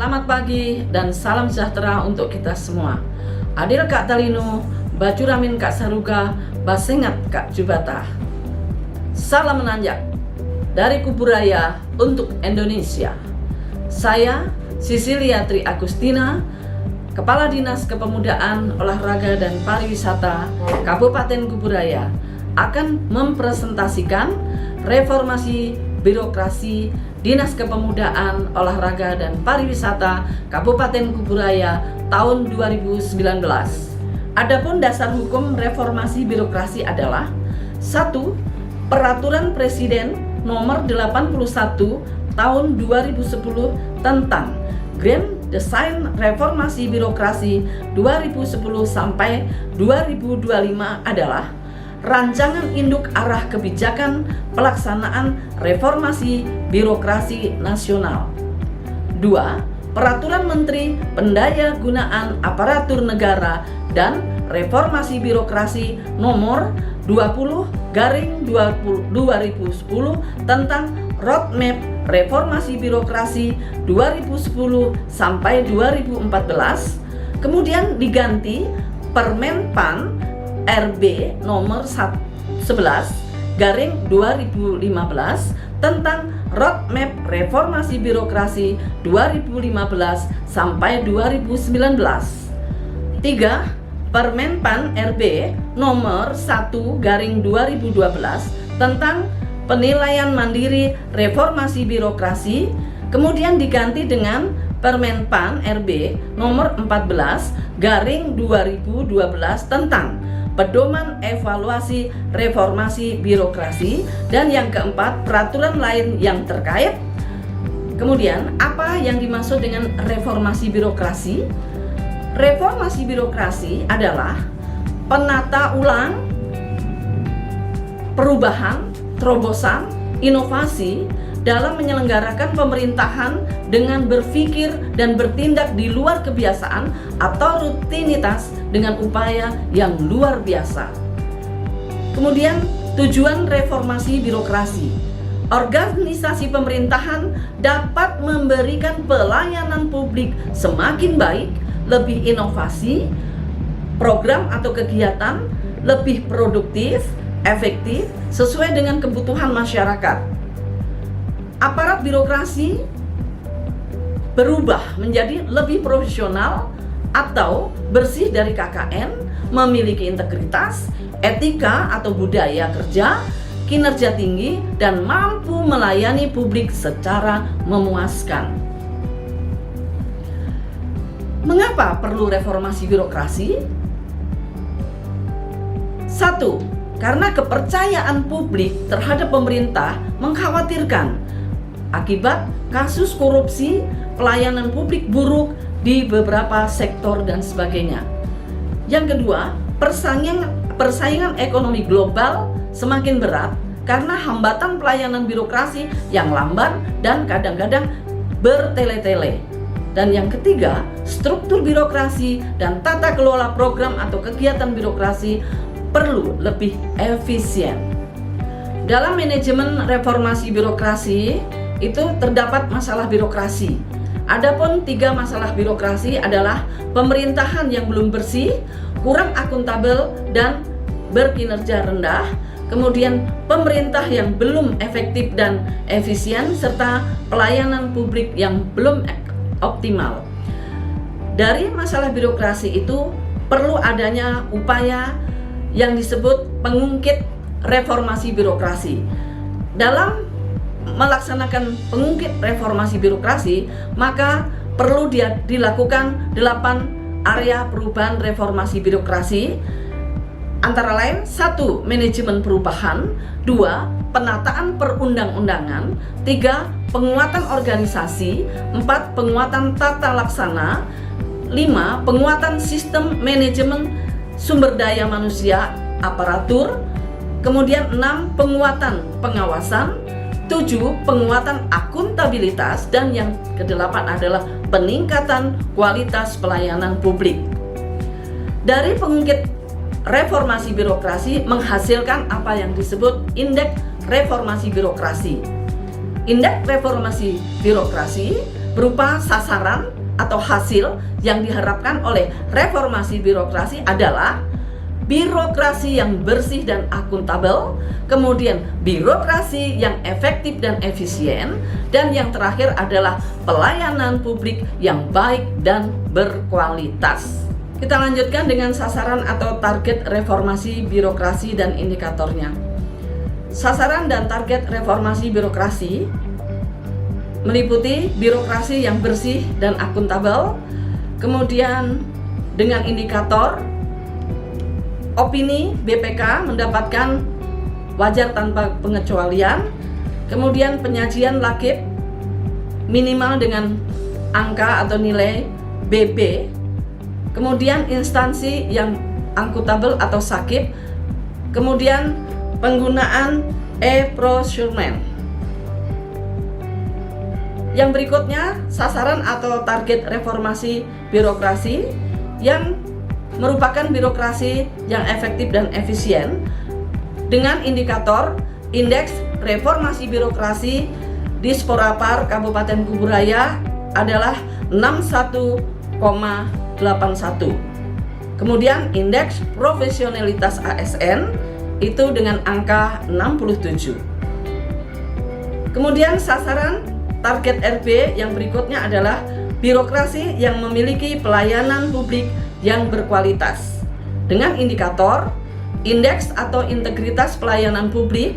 Selamat pagi dan salam sejahtera untuk kita semua. Adil Kak Talino, Bacuramin Kak Saruga, Basengat Kak Jubata. Salam menanjak dari Kuburaya untuk Indonesia. Saya Sisilia Tri Agustina, Kepala Dinas Kepemudaan, Olahraga dan Pariwisata Kabupaten Kuburaya, akan mempresentasikan reformasi birokrasi Dinas Kepemudaan, Olahraga dan Pariwisata Kabupaten Kuburaya tahun 2019. Adapun dasar hukum reformasi birokrasi adalah 1. Peraturan Presiden nomor 81 tahun 2010 tentang Grand Design Reformasi Birokrasi 2010 sampai 2025 adalah rancangan induk arah kebijakan pelaksanaan reformasi birokrasi nasional. 2. Peraturan Menteri Pendayagunaan Aparatur Negara dan Reformasi Birokrasi nomor 20/2010 tentang Roadmap Reformasi Birokrasi 2010 sampai 2014, kemudian diganti Permen-Pan RB nomor 11/2015 tentang Roadmap Reformasi Birokrasi 2015 sampai 2019. 3. Permen-Pan RB nomor 1/2012 tentang penilaian mandiri reformasi birokrasi, kemudian diganti dengan Permen-Pan RB nomor 14/2012 tentang pedoman evaluasi reformasi birokrasi, dan yang keempat, peraturan lain yang terkait. Kemudian, apa yang dimaksud dengan reformasi birokrasi? Reformasi birokrasi adalah penata ulang, perubahan, terobosan, inovasi dalam menyelenggarakan pemerintahan dengan berpikir dan bertindak di luar kebiasaan atau rutinitas dengan upaya yang luar biasa. Kemudian, tujuan reformasi birokrasi. Organisasi pemerintahan dapat memberikan pelayanan publik semakin baik, lebih inovasi, program atau kegiatan lebih produktif, efektif, sesuai dengan kebutuhan masyarakat. Aparat birokrasi berubah menjadi lebih profesional atau bersih dari KKN, memiliki integritas, etika atau budaya kerja, kinerja tinggi, dan mampu melayani publik secara memuaskan. Mengapa perlu reformasi birokrasi? 1. Karena kepercayaan publik terhadap pemerintah mengkhawatirkan akibat kasus korupsi, pelayanan publik buruk di beberapa sektor dan sebagainya. Yang kedua, persaingan ekonomi global semakin berat karena hambatan pelayanan birokrasi yang lambat dan kadang-kadang bertele-tele. Dan yang ketiga, struktur birokrasi dan tata kelola program atau kegiatan birokrasi perlu lebih efisien. Dalam manajemen reformasi birokrasi itu terdapat masalah birokrasi. Adapun 3 masalah birokrasi adalah pemerintahan yang belum bersih, kurang akuntabel dan berkinerja rendah, kemudian pemerintah yang belum efektif dan efisien, serta pelayanan publik yang belum optimal. Dari masalah birokrasi itu perlu adanya upaya yang disebut pengungkit reformasi birokrasi. Dalam melaksanakan pengungkit reformasi birokrasi, maka perlu dilakukan 8 area perubahan reformasi birokrasi, antara lain 1. Manajemen perubahan, 2. Penataan perundang-undangan, 3. Penguatan organisasi, 4. Penguatan tata laksana, 5. Penguatan sistem manajemen sumber daya manusia aparatur, kemudian 6. Penguatan pengawasan, 7. Penguatan akuntabilitas, dan yang ke-8 adalah peningkatan kualitas pelayanan publik. Dari pengungkit reformasi birokrasi menghasilkan apa yang disebut indeks reformasi birokrasi. Indeks reformasi birokrasi berupa sasaran atau hasil yang diharapkan oleh reformasi birokrasi adalah birokrasi yang bersih dan akuntabel, kemudian birokrasi yang efektif dan efisien, dan yang terakhir adalah pelayanan publik yang baik dan berkualitas. Kita lanjutkan dengan sasaran atau target reformasi birokrasi dan indikatornya. Sasaran dan target reformasi birokrasi meliputi birokrasi yang bersih dan akuntabel, kemudian dengan indikator opini BPK mendapatkan wajar tanpa pengecualian, kemudian penyajian lakib minimal dengan angka atau nilai BB, kemudian instansi yang akuntabel atau sakib, kemudian penggunaan e-procurement. Yang berikutnya, sasaran atau target reformasi birokrasi yang merupakan birokrasi yang efektif dan efisien dengan indikator indeks reformasi birokrasi di Sporapar Kabupaten Kuburaya adalah 61,81. Kemudian indeks profesionalitas ASN itu dengan angka 67. Kemudian sasaran target RB yang berikutnya adalah birokrasi yang memiliki pelayanan publik yang berkualitas dengan indikator indeks atau integritas pelayanan publik,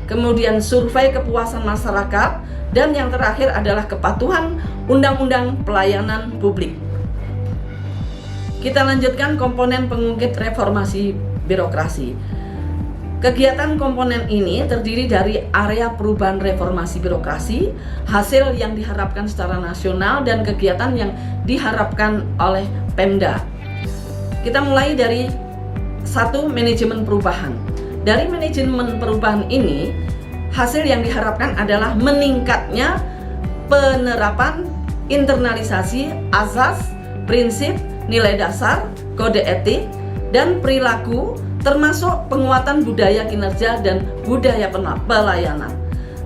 kemudian survei kepuasan masyarakat, dan yang terakhir adalah kepatuhan undang-undang pelayanan publik. Kita lanjutkan komponen pengungkit reformasi birokrasi. Kegiatan komponen ini terdiri dari area perubahan reformasi birokrasi, hasil yang diharapkan secara nasional, dan kegiatan yang diharapkan oleh Pemda. Kita mulai dari 1. Manajemen perubahan. Dari manajemen perubahan ini, hasil yang diharapkan adalah meningkatnya penerapan internalisasi azas, prinsip, nilai dasar, kode etik, dan perilaku, termasuk penguatan budaya kinerja dan budaya pelayanan.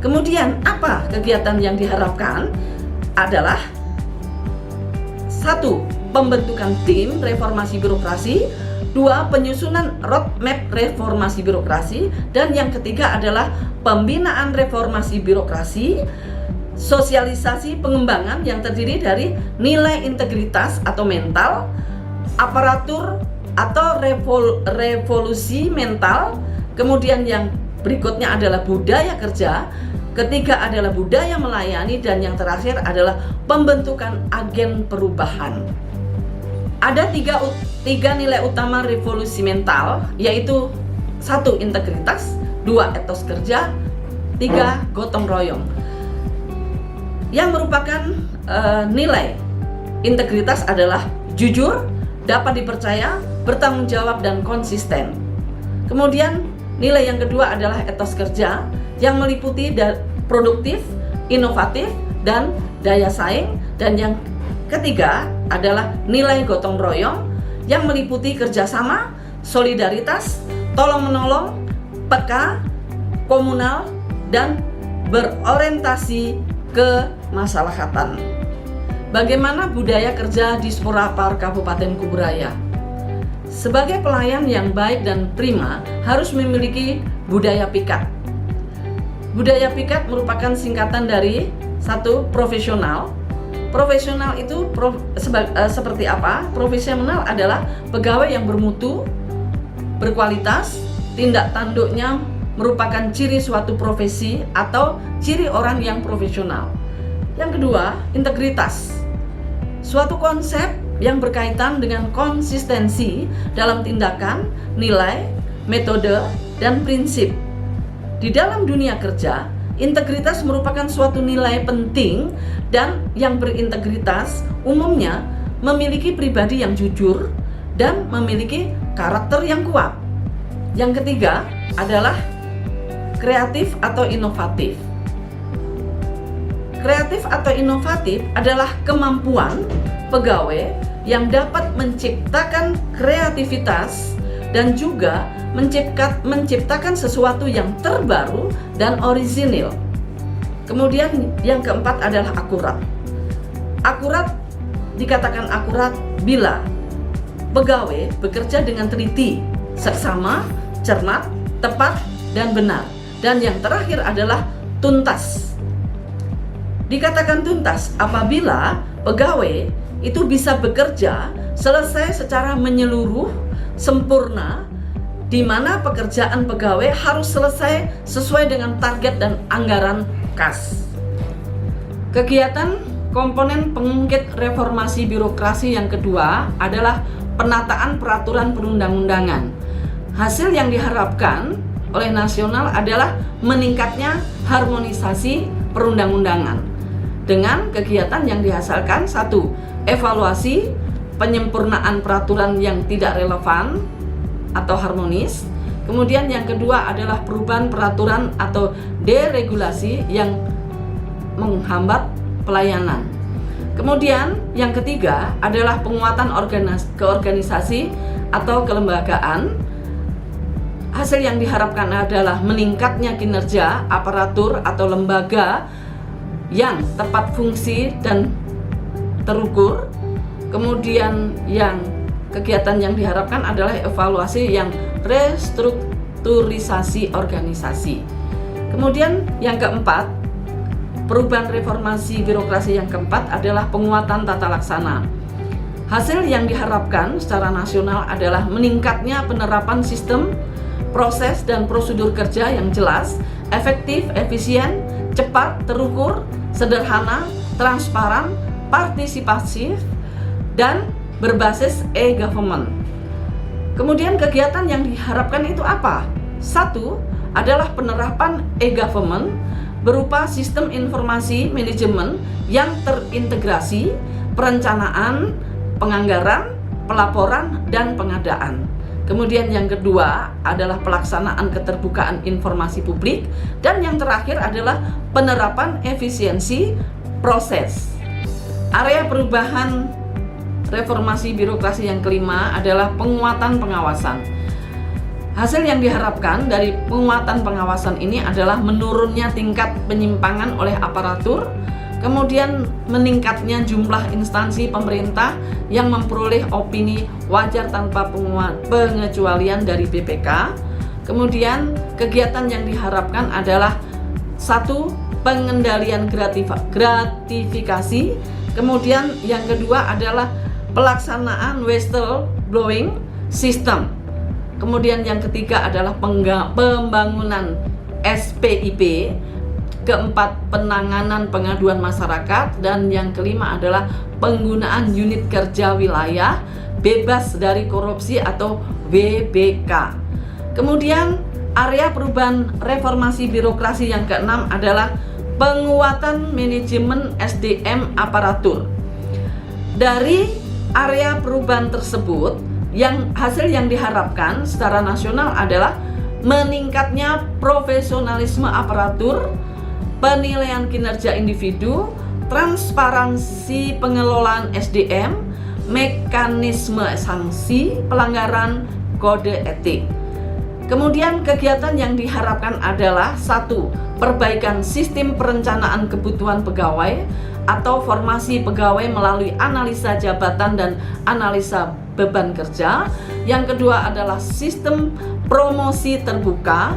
Kemudian apa kegiatan yang diharapkan adalah 1. Pembentukan tim reformasi birokrasi, 2. Penyusunan roadmap reformasi birokrasi, dan yang ketiga adalah pembinaan reformasi birokrasi, sosialisasi pengembangan yang terdiri dari nilai integritas atau mental, aparatur atau revolusi mental, kemudian yang berikutnya adalah budaya kerja, ketiga adalah budaya melayani, dan yang terakhir adalah pembentukan agen perubahan. Ada tiga nilai utama revolusi mental, yaitu 1. Integritas, 2. Etos kerja, 3. Gotong royong. Yang merupakan nilai integritas adalah jujur, dapat dipercaya, bertanggung jawab, dan konsisten. Kemudian nilai yang kedua adalah etos kerja yang meliputi produktif, inovatif, dan daya saing, dan yang ketiga adalah nilai gotong royong yang meliputi kerjasama, solidaritas, tolong-menolong, peka, komunal, dan berorientasi kemaslahatan. Bagaimana budaya kerja di Sporapar Kabupaten Kuburaya? Sebagai pelayan yang baik dan prima harus memiliki budaya pikat. Budaya pikat merupakan singkatan dari 1. Profesional. Profesional itu seperti apa? Profesional adalah pegawai yang bermutu, berkualitas, tindak tanduknya merupakan ciri suatu profesi atau ciri orang yang profesional. Yang kedua, integritas. Suatu konsep yang berkaitan dengan konsistensi dalam tindakan, nilai, metode, dan prinsip. Di dalam dunia kerja, integritas merupakan suatu nilai penting, dan yang berintegritas umumnya memiliki pribadi yang jujur dan memiliki karakter yang kuat. Yang ketiga adalah kreatif atau inovatif. Kreatif atau inovatif adalah kemampuan pegawai yang dapat menciptakan kreativitas dan juga menciptakan sesuatu yang terbaru dan orisinil. Kemudian yang keempat adalah akurat. Akurat dikatakan akurat bila pegawai bekerja dengan teliti, seksama, cermat, tepat, dan benar. Dan yang terakhir adalah tuntas. Dikatakan tuntas apabila pegawai itu bisa bekerja selesai secara menyeluruh, sempurna, di mana pekerjaan pegawai harus selesai sesuai dengan target dan anggaran kas. Kegiatan komponen pengungkit reformasi birokrasi yang kedua adalah penataan peraturan perundang-undangan. Hasil yang diharapkan oleh nasional adalah meningkatnya harmonisasi perundang-undangan dengan kegiatan yang dihasilkan: 1. Evaluasi penyempurnaan peraturan yang tidak relevan atau harmonis. Kemudian yang kedua adalah perubahan peraturan atau deregulasi yang menghambat pelayanan. Kemudian yang ketiga adalah penguatan keorganisasi atau kelembagaan. Hasil yang diharapkan adalah meningkatnya kinerja aparatur atau lembaga yang tepat fungsi dan terukur. Kemudian yang kegiatan yang diharapkan adalah evaluasi yang restrukturisasi organisasi. Kemudian yang keempat, perubahan reformasi birokrasi yang keempat adalah penguatan tata laksana. Hasil yang diharapkan secara nasional adalah meningkatnya penerapan sistem, proses, dan prosedur kerja yang jelas, efektif, efisien, cepat, terukur, sederhana, transparan, partisipatif, dan berbasis e-government. Kemudian kegiatan yang diharapkan itu apa? 1 adalah penerapan e-government berupa sistem informasi manajemen yang terintegrasi, perencanaan, penganggaran, pelaporan, dan pengadaan. Kemudian yang kedua adalah pelaksanaan keterbukaan informasi publik, dan yang terakhir adalah penerapan efisiensi proses. Area perubahan reformasi birokrasi yang kelima adalah penguatan pengawasan. Hasil yang diharapkan dari penguatan pengawasan ini adalah menurunnya tingkat penyimpangan oleh aparatur, kemudian meningkatnya jumlah instansi pemerintah yang memperoleh opini wajar tanpa pengecualian dari BPK. Kemudian kegiatan yang diharapkan adalah 1. Pengendalian gratifikasi. Kemudian yang kedua adalah pelaksanaan whistleblowing system. Kemudian yang ketiga adalah pembangunan SPIP. Keempat, penanganan pengaduan masyarakat. Dan yang kelima adalah penggunaan unit kerja wilayah bebas dari korupsi atau WBK. Kemudian area perubahan reformasi birokrasi yang keenam adalah penguatan manajemen SDM aparatur. Dari area perubahan tersebut, hasil yang diharapkan secara nasional adalah meningkatnya profesionalisme aparatur, penilaian kinerja individu, transparansi pengelolaan SDM, mekanisme sanksi pelanggaran kode etik. Kemudian kegiatan yang diharapkan adalah 1. Perbaikan sistem perencanaan kebutuhan pegawai atau formasi pegawai melalui analisa jabatan dan analisa beban kerja. Yang kedua adalah sistem promosi terbuka.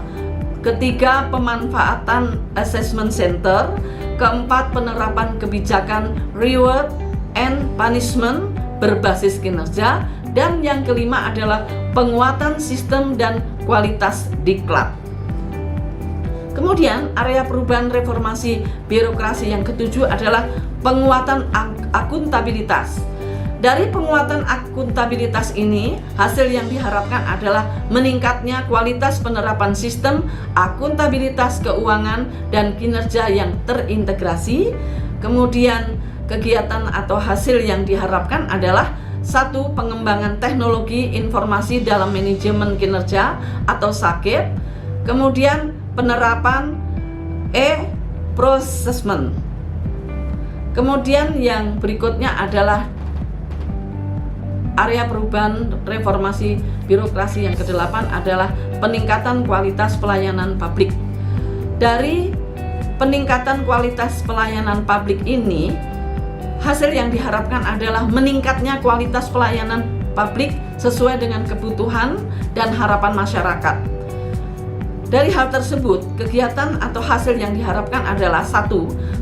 Ketiga, pemanfaatan assessment center. Keempat, penerapan kebijakan reward and punishment berbasis kinerja. Dan yang kelima adalah penguatan sistem dan kualitas diklat. Kemudian area perubahan reformasi birokrasi yang ketujuh adalah penguatan akuntabilitas. Dari penguatan akuntabilitas ini, hasil yang diharapkan adalah meningkatnya kualitas penerapan sistem akuntabilitas keuangan dan kinerja yang terintegrasi. Kemudian kegiatan atau hasil yang diharapkan adalah 1. Pengembangan teknologi informasi dalam manajemen kinerja atau SAKIP. Kemudian penerapan e-procurement. Kemudian yang berikutnya adalah area perubahan reformasi birokrasi yang ke-8 adalah peningkatan kualitas pelayanan publik. Dari peningkatan kualitas pelayanan publik ini, Hasil yang diharapkan adalah meningkatnya kualitas pelayanan publik sesuai dengan kebutuhan dan harapan masyarakat. Dari hal tersebut, kegiatan atau hasil yang diharapkan adalah: 1.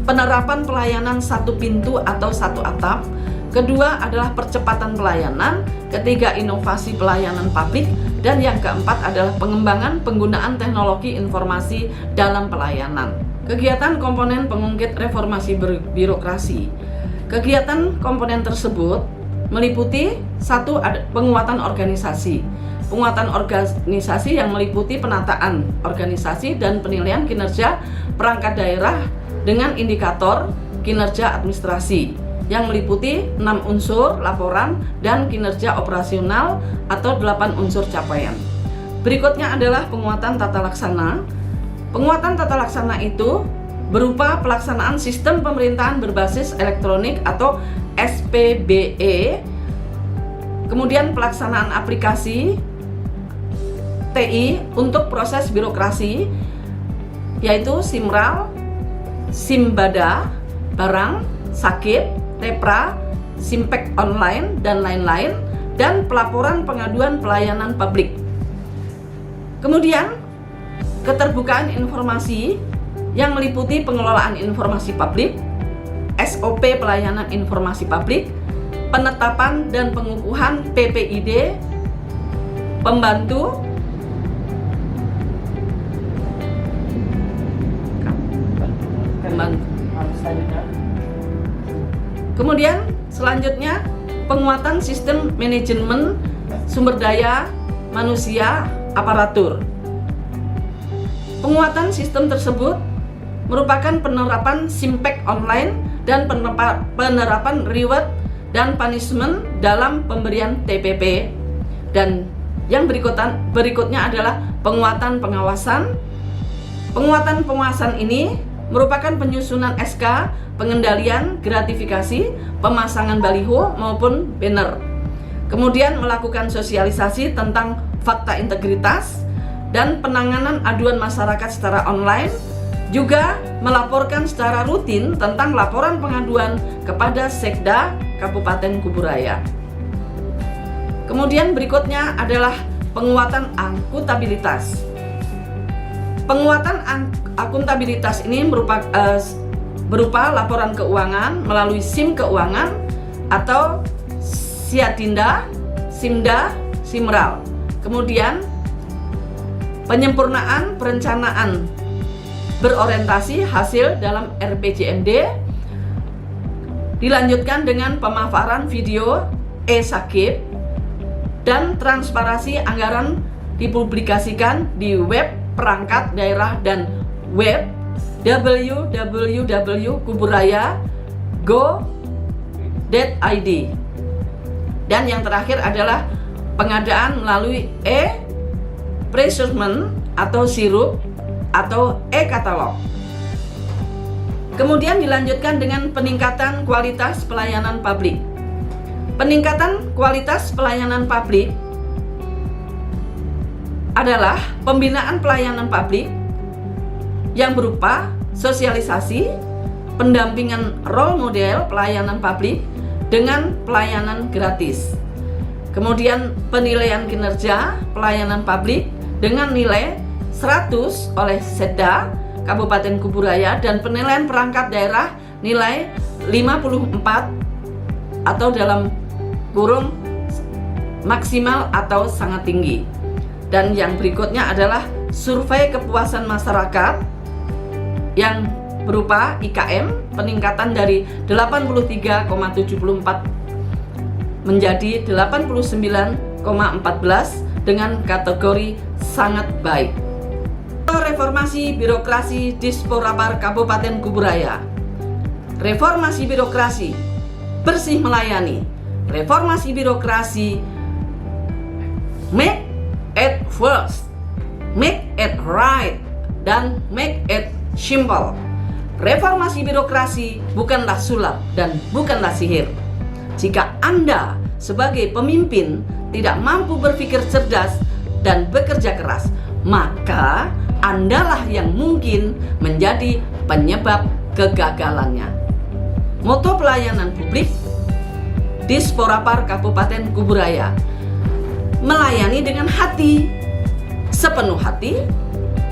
Penerapan pelayanan satu pintu atau satu atap. Kedua adalah percepatan pelayanan. Ketiga, inovasi pelayanan publik. Dan yang keempat adalah pengembangan penggunaan teknologi informasi dalam pelayanan. Kegiatan komponen pengungkit reformasi birokrasi. Kegiatan komponen tersebut meliputi: 1. Penguatan organisasi. Penguatan organisasi yang meliputi penataan organisasi dan penilaian kinerja perangkat daerah dengan indikator kinerja administrasi yang meliputi 6 unsur laporan dan kinerja operasional atau 8 unsur capaian. Berikutnya adalah penguatan tata laksana. Penguatan tata laksana itu berupa pelaksanaan sistem pemerintahan berbasis elektronik atau SPBE, kemudian pelaksanaan aplikasi TI untuk proses birokrasi, yaitu Simral, Simbada, Barang, Sakit, Lepra, Simpek Online, dan lain-lain, dan pelaporan pengaduan pelayanan publik. Kemudian, keterbukaan informasi yang meliputi pengelolaan informasi publik, SOP pelayanan informasi publik, penetapan dan pengukuhan PPID, pembantu, kemudian selanjutnya penguatan sistem manajemen sumber daya manusia aparatur. Penguatan sistem tersebut merupakan penerapan Simpek Online dan penerapan reward dan punishment dalam pemberian TPP. Dan yang berikutnya adalah penguatan pengawasan. Penguatan pengawasan ini merupakan penyusunan SK, pengendalian, gratifikasi, pemasangan baliho maupun banner. Kemudian melakukan sosialisasi tentang fakta integritas dan penanganan aduan masyarakat secara online, juga melaporkan secara rutin tentang laporan pengaduan kepada Sekda Kabupaten Kuburaya. Kemudian berikutnya adalah penguatan akuntabilitas. Penguatan akuntabilitas ini berupa laporan keuangan melalui SIM keuangan atau Siadinda, Simda, Simral. Kemudian penyempurnaan perencanaan berorientasi hasil dalam RPJMD, dilanjutkan dengan pemaparan video e-sakit, dan transparansi anggaran dipublikasikan di web perangkat daerah dan web www.kuburaya.go.id. Dan yang terakhir adalah pengadaan melalui e-procurement atau sirup atau e-katalog. Kemudian dilanjutkan dengan peningkatan kualitas pelayanan publik. Peningkatan kualitas pelayanan publik adalah pembinaan pelayanan publik yang berupa sosialisasi, pendampingan role model pelayanan publik dengan pelayanan gratis. Kemudian penilaian kinerja pelayanan publik dengan nilai 100 oleh Sekda Kabupaten Kuburaya dan penilaian perangkat daerah nilai 54 atau dalam kurung maksimal atau sangat tinggi. Dan yang berikutnya adalah survei kepuasan masyarakat yang berupa IKM, peningkatan dari 83,74 menjadi 89,14 dengan kategori sangat baik. Reformasi birokrasi Disporapar Kabupaten Kuburaya. Reformasi birokrasi bersih melayani. Reformasi birokrasi make it first, make it right, dan make it simple. Reformasi birokrasi bukanlah sulap dan bukanlah sihir. Jika Anda sebagai pemimpin tidak mampu berpikir cerdas dan bekerja keras, maka Andalah yang mungkin menjadi penyebab kegagalannya. Moto pelayanan publik Disporapar Kabupaten Kuburaya, melayani dengan hati, sepenuh hati,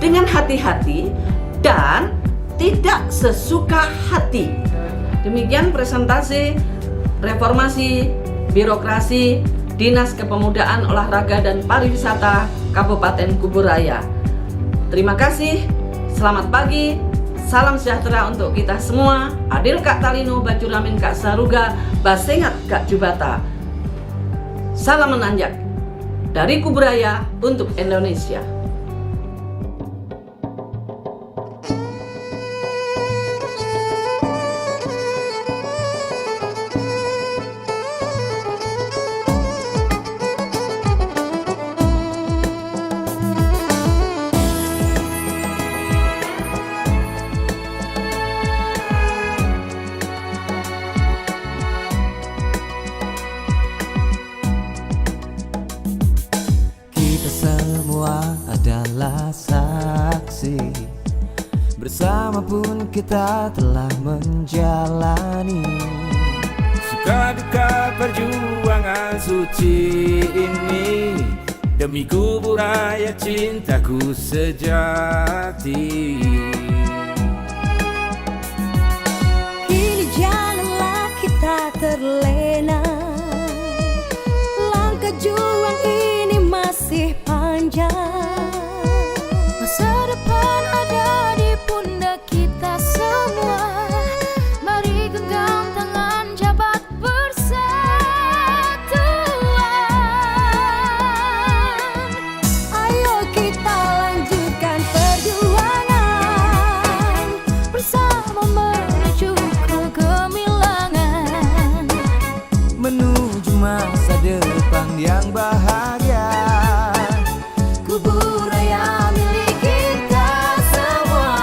dengan hati-hati, dan tidak sesuka hati. Demikian presentasi reformasi birokrasi Dinas Kepemudaan, Olahraga, dan Pariwisata Kabupaten Kuburaya. Terima kasih, selamat pagi, salam sejahtera untuk kita semua. Adil Kak Talino, Bajuramin Kak Saruga, Basengat Kak Jubata. Salam menanjak dari Kuburaya untuk Indonesia. Semua adalah saksi, bersama pun kita telah menjalani suka duka perjuangan suci ini, demi Kuburaya cintaku sejati. Kini janganlah kita terlena, langkah juang ini masih panjang. Masa depan ada di pundak kita semua. Mari genggam tangan, jabat persatuan. Ayo kita lanjutkan perjuangan, bersama menuju kegemilangan, menuju masa depan yang bahagia. Kuburaya milik kita semua.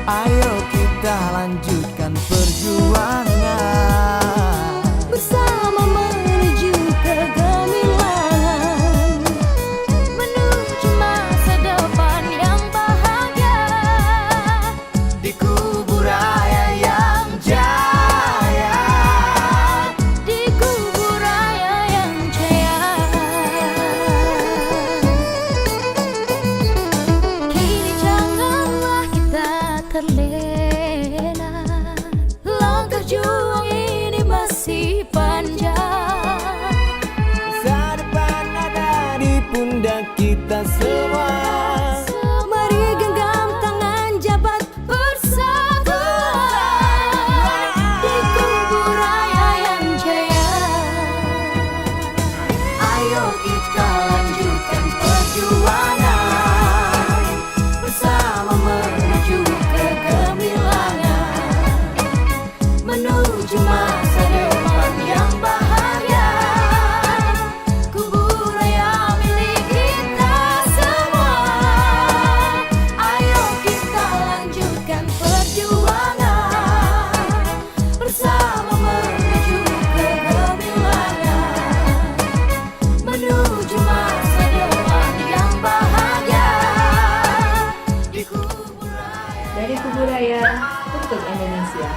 Ayo kita lanjutkan perjuangan, Bersama menuju kegemilangan, menuju masa depan yang bahagia. di Kuburaya yang jaya. Di Kuburaya yang jaya. Kini janganlah kita terlena, langkah juang ini masih panjang. Masa depan ada di pundak kita semua. Mari genggam tangan, jabat persatuan. Di Kuburaya yang jaya. Ayo kita lanjutkan perjuangan, Bersama menuju kegemilangan, menuju masa depan yang bahagia. Kuburaya milik kita semua. Ayo kita lanjutkan perjuangan, bersama menuju kegemilangan, menuju masa depan yang bahagia. Di Kuburaya. Dari Kuburaya untuk Indonesia.